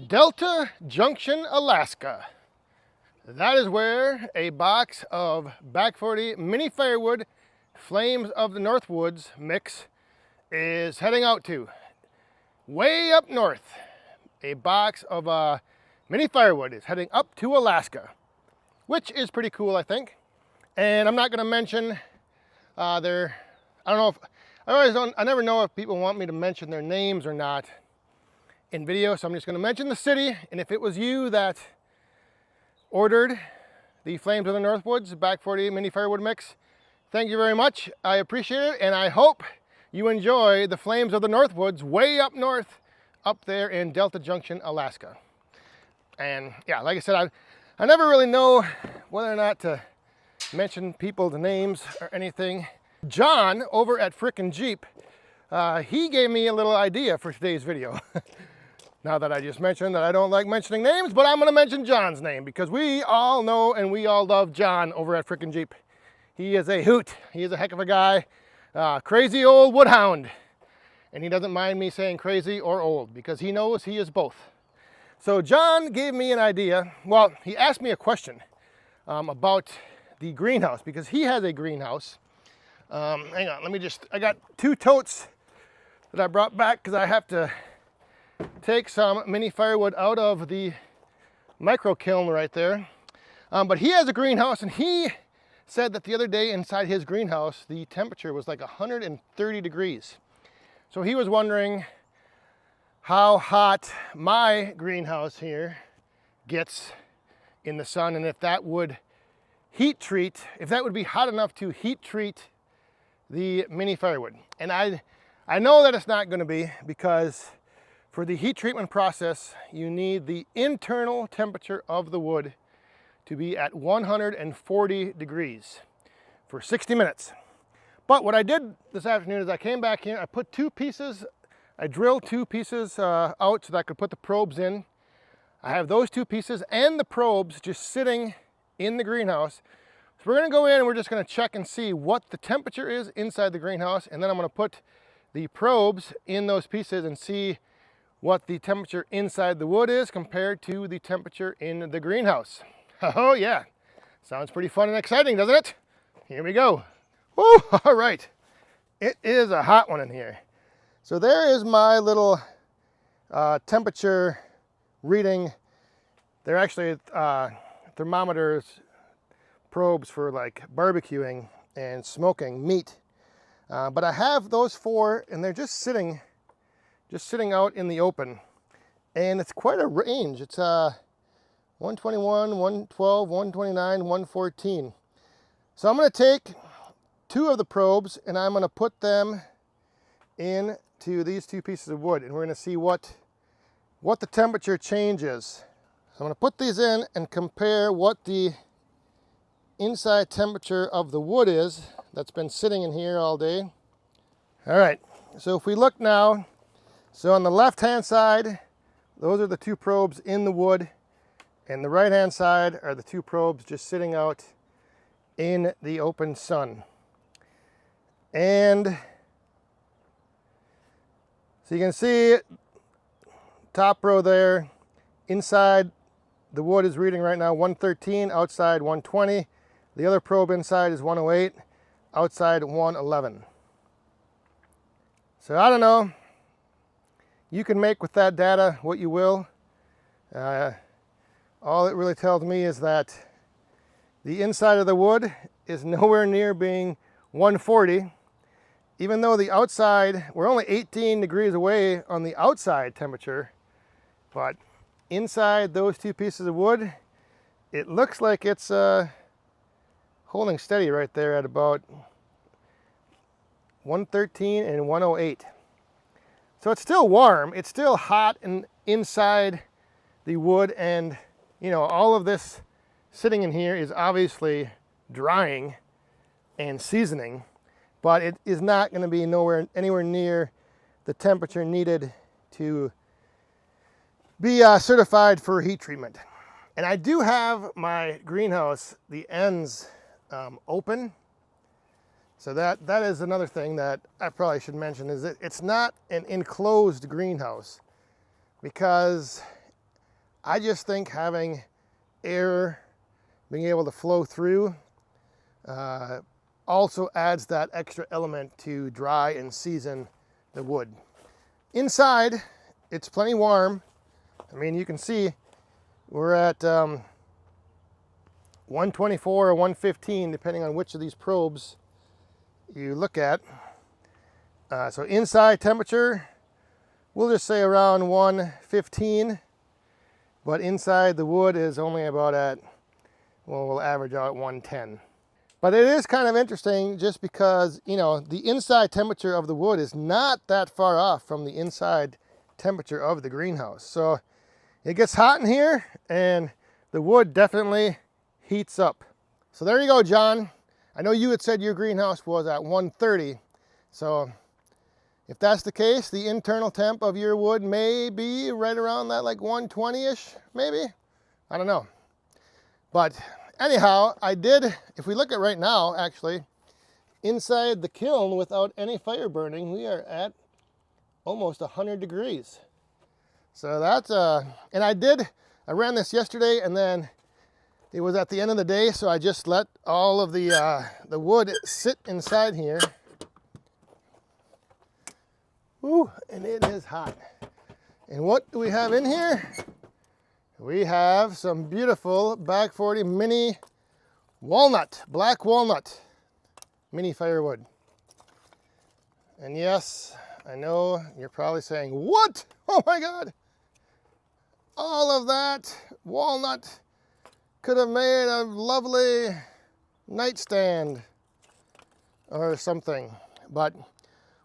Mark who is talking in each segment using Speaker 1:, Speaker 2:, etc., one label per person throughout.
Speaker 1: Delta Junction, Alaska. That is where a box of Back 40 mini Firewood Flames of the Northwoods mix is heading out to. Way up north, a box of mini Firewood is heading up to Alaska, which is pretty cool, I think. And I'm not going to mention I don't know if, I never know if people want me to mention their names or not in video, so I'm just going to mention the city. And if it was you that ordered the Flames of the Northwoods Back 40 mini Firewood mix, thank you very much. I appreciate it, and I hope you enjoy the Flames of the Northwoods way up north, up there in Delta Junction, Alaska. And yeah, like I said, I never really know whether or not to mention people's names or anything. John over at Frickin' Jeep, he gave me a little idea for today's video. Now that I just mentioned that I don't like mentioning names, but I'm going to mention John's name because we all know and we all love John over at Frickin' Jeep. He is a hoot. He is a heck of a guy. Crazy old woodhound. And he doesn't mind me saying crazy or old because he knows he is both. So John gave me an idea. Well, he asked me a question about the greenhouse because he has a greenhouse. Hang on, I got 2 totes that I brought back because I have to take some mini Firewood out of the micro kiln right there. But he has a greenhouse, and he said that the other day inside his greenhouse, the temperature was like 130 degrees. So he was wondering how hot my greenhouse here gets in the sun, and if that would if that would be hot enough to heat treat the mini Firewood. And I know that it's not going to be, because for the heat treatment process, you need the internal temperature of the wood to be at 140 degrees for 60 minutes. But what I did this afternoon is I came back here, I put 2 pieces, I drilled 2 pieces out so that I could put the probes in. I have those 2 pieces and the probes just sitting in the greenhouse. So we're going to go in and we're just going to check and see what the temperature is inside the greenhouse, and then I'm going to put the probes in those pieces and see what the temperature inside the wood is compared to the temperature in the greenhouse. Oh yeah, sounds pretty fun and exciting, doesn't it? Here we go. Woo, all right. It is a hot one in here. So there is my little temperature reading. They're actually thermometers, probes for like barbecuing and smoking meat. But I have those 4, and they're just sitting out in the open, and it's quite a range. It's 121, 112, 129, 114. So I'm going to take 2 of the probes and I'm going to put them into these 2 pieces of wood, and we're going to see what the temperature change is. So I'm going to put these in and compare what the inside temperature of the wood is that's been sitting in here all day. All right, so if we look now, so on the left-hand side, those are the 2 probes in the wood, and the right-hand side are the 2 probes just sitting out in the open sun. And so you can see top row there, inside the wood is reading right now 113, outside 120. The other probe inside is 108, outside 111. So I don't know. You can make with that data what you will. All it really tells me is that the inside of the wood is nowhere near being 140, even though the outside, we're only 18 degrees away on the outside temperature, but inside those 2 pieces of wood, it looks like it's holding steady right there at about 113 and 108. So it's still warm, it's still hot and inside the wood, and you know, all of this sitting in here is obviously drying and seasoning, but it is not going to be anywhere near the temperature needed to be certified for heat treatment. And I do have my greenhouse, the ends open. So that is another thing that I probably should mention, is that it's not an enclosed greenhouse, because I just think having air being able to flow through also adds that extra element to dry and season the wood. Inside, it's plenty warm. I mean, you can see we're at 124 or 115, depending on which of these probes you look at. So inside temperature, we'll just say around 115, but inside the wood is only about at, well, we'll average out at 110. But it is kind of interesting just because, you know, the inside temperature of the wood is not that far off from the inside temperature of the greenhouse. So it gets hot in here and the wood definitely heats up. So there you go, John. I know you had said your greenhouse was at 130. So if that's the case, the internal temp of your wood may be right around that like 120-ish, maybe. I don't know. But anyhow, I did, if we look at right now, actually, inside the kiln without any fire burning, we are at almost 100 degrees. So that's, and I ran this yesterday, and then it was at the end of the day, so I just let all of the wood sit inside here. Ooh, and it is hot. And what do we have in here? We have some beautiful Back 40 mini walnut, black walnut, mini firewood. And yes, I know you're probably saying, what? Oh my God. All of that walnut could have made a lovely nightstand or something. But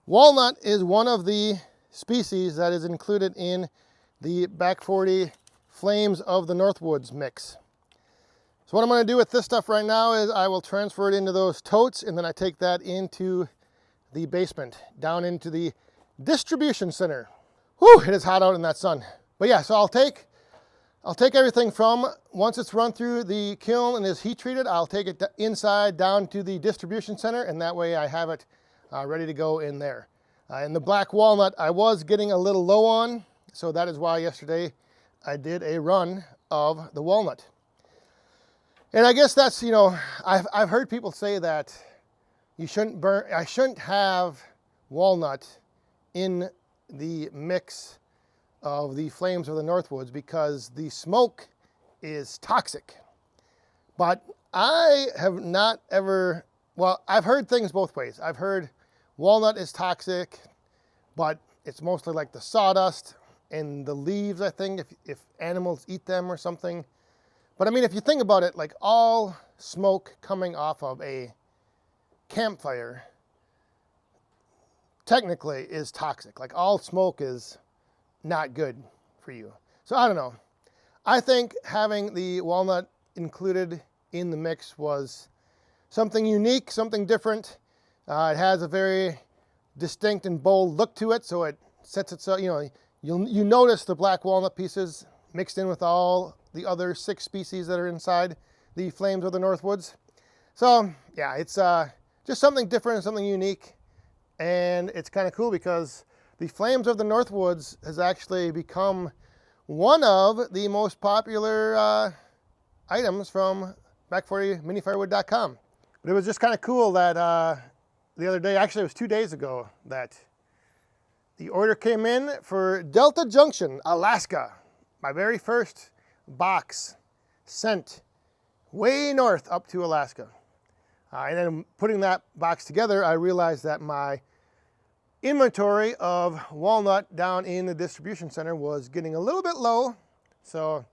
Speaker 1: walnut is one of the species that is included in the Back 40 Flames of the Northwoods mix. So what I'm going to do with this stuff right now is I will transfer it into those totes, and then I take that into the basement, down into the distribution center. Whew, it is hot out in that sun. But yeah, so I'll take everything from, once it's run through the kiln and is heat treated, I'll take it inside down to the distribution center, and that way I have it ready to go in there. And the black walnut I was getting a little low on, so that is why yesterday I did a run of the walnut. And I guess that's, you know, I've heard people say that I shouldn't have walnut in the mix of the Flames of the Northwoods because the smoke is toxic. But I have not ever, well, I've heard things both ways. I've heard walnut is toxic, but it's mostly like the sawdust and the leaves, I think, if animals eat them or something. But I mean, if you think about it, like all smoke coming off of a campfire technically is toxic. Like all smoke is not good for you. So I don't know. I think having the walnut included in the mix was something unique, something different. It has a very distinct and bold look to it, so it sets itself, you know, you notice the black walnut pieces mixed in with all the other 6 species that are inside the Flames of the Northwoods. So yeah, it's just something different, something unique, and it's kind of cool because the Flames of the Northwoods has actually become one of the most popular items from back40minifirewood.com. But it was just kind of cool that the other day, actually it was 2 days ago, that the order came in for Delta Junction, Alaska. My very first box sent way north up to Alaska. And then putting that box together, I realized that my inventory of walnut down in the distribution center was getting a little bit low. So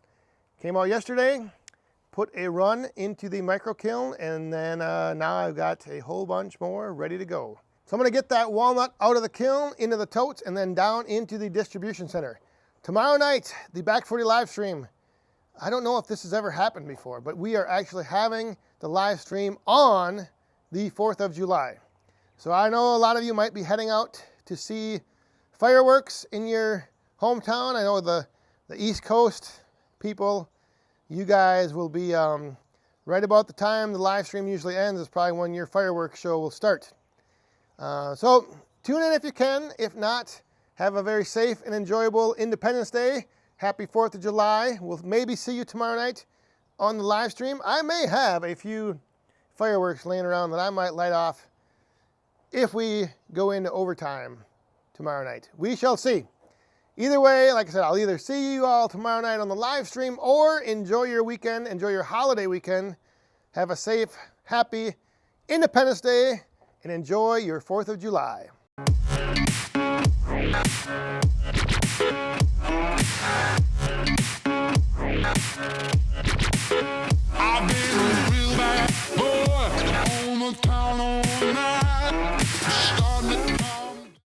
Speaker 1: came out yesterday, put a run into the micro kiln, and then now I've got a whole bunch more ready to go. So I'm going to get that walnut out of the kiln, into the totes, and then down into the distribution center. Tomorrow night, the Back 40 live stream. I don't know if this has ever happened before, but we are actually having the live stream on the 4th of July. So I know a lot of you might be heading out to see fireworks in your hometown. I know the East Coast people, you guys will be right about the time the live stream usually ends is probably when your fireworks show will start. So tune in if you can. If not, have a very safe and enjoyable Independence Day. Happy 4th of July. We'll maybe see you tomorrow night on the live stream. I may have a few fireworks laying around that I might light off if we go into overtime tomorrow night. We shall see. Either way, like I said, I'll either see you all tomorrow night on the live stream or enjoy your weekend, enjoy your holiday weekend. Have a safe, happy Independence Day and enjoy your 4th of July.